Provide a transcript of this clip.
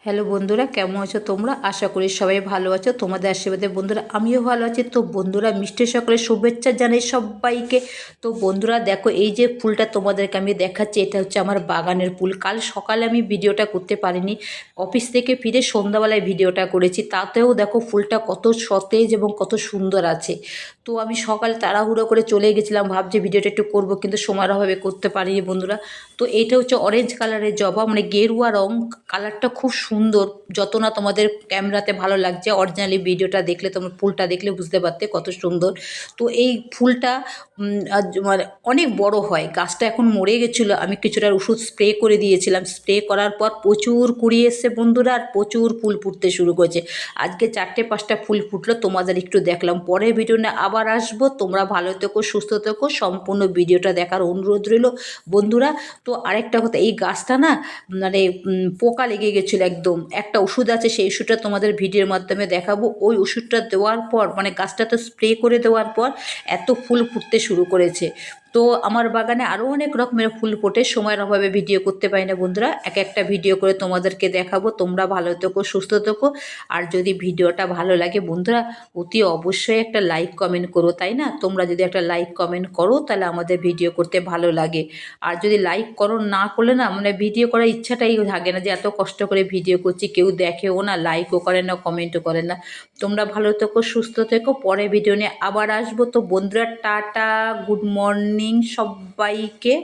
Hello বন্ধুরা, কেমন আছো তোমরা? আশা করি সবাই ভালো আছো। তোমাদের আশীর্বাদে বন্ধুরা আমিও ভালো আছি। তো বন্ধুরা, মিষ্টি সকালে শুভেচ্ছা জানাই সবাইকে। তো বন্ধুরা দেখো, এই যে ফুলটা তোমাদেরকে আমি দেখাচ্ছি, এটা হচ্ছে আমার বাগানের ফুল। কাল সকালে আমি ভিডিওটা করতে পারিনি, অফিস থেকে ফিরে সন্ধ্যাবেলায় ভিডিওটা করেছি। তাতেও দেখো ফুলটা কত সতেজ এবং কত সুন্দর আছে। তো আমি সকালে তাড়াহুড়ো করে চলে গেছিলাম, ভাবছি ভিডিওটা একটু করবো, কিন্তু সময়ের অভাবে করতে পারিনি বন্ধুরা। তো এইটা হচ্ছে অরেঞ্জ কালারের জবা, মানে গেরুয়া রং। কালারটা খুব সুন্দর, যত না তোমাদের ক্যামেরাতে ভালো লাগছে, অরিজিনালি ভিডিওটা দেখলে তোমরা ফুলটা দেখলে বুঝতে পারতে কত সুন্দর। তো এই ফুলটা মানে অনেক বড় হয়। গাছটা এখন মরে গেছিলো, আমি কিছুটা ওষুধ স্প্রে করে দিয়েছিলাম। স্প্রে করার পর প্রচুর কুড়ি এসছে বন্ধুরা, আর প্রচুর ফুল ফুটতে শুরু করেছে। আজকে 4-5টা ফুল ফুটলো, তোমাদের একটু দেখলাম। পরের ভিডিও নিয়ে আবার আসবো। তোমরা ভালো থেকো, সুস্থ থেকো, সম্পূর্ণ ভিডিওটা দেখার অনুরোধ রইল বন্ধুরা। তো আরেকটা কথা, এই গাছটা না মানে পোকা লেগে গেছিলো একদম। একটা ওষুধ আছে, সেই ওষুধটা তোমাদের ভিডিওর মাধ্যমে দেখাবো। ওই ওষুধটা দেওয়ার পর, মানে গাছটা তো স্প্রে করে দেওয়ার পর এত ফুল ফুটতে শুরু করেছে। তো আমার বাগানে আরও অনেক রকমের ফুল ফোটে, সময়ের অভাবে ভিডিও করতে পারি না বন্ধুরা। এক একটা ভিডিও করে তোমাদেরকে দেখাবো। তোমরা ভালো থেকো, সুস্থ থেকো। আর যদি ভিডিওটা ভালো লাগে বন্ধুরা, অতি অবশ্যই একটা লাইক কমেন্ট করো, তাই না? তোমরা যদি একটা লাইক কমেন্ট করো, তাহলে আমাদের ভিডিও করতে ভালো লাগে। আর যদি লাইক করো না করলে না, মানে ভিডিও করার ইচ্ছাটাই থাকে না, যে এত কষ্ট করে ভিডিও করছি, কেউ দেখেও না, লাইকও করে না, কমেন্টও করে না। তোমরা ভালো থেকো, সুস্থ থেকো। পরে ভিডিও নিয়ে আবার আসবো। তো বন্ধুরা, টাটা, গুড মর্নিং সবাইকে।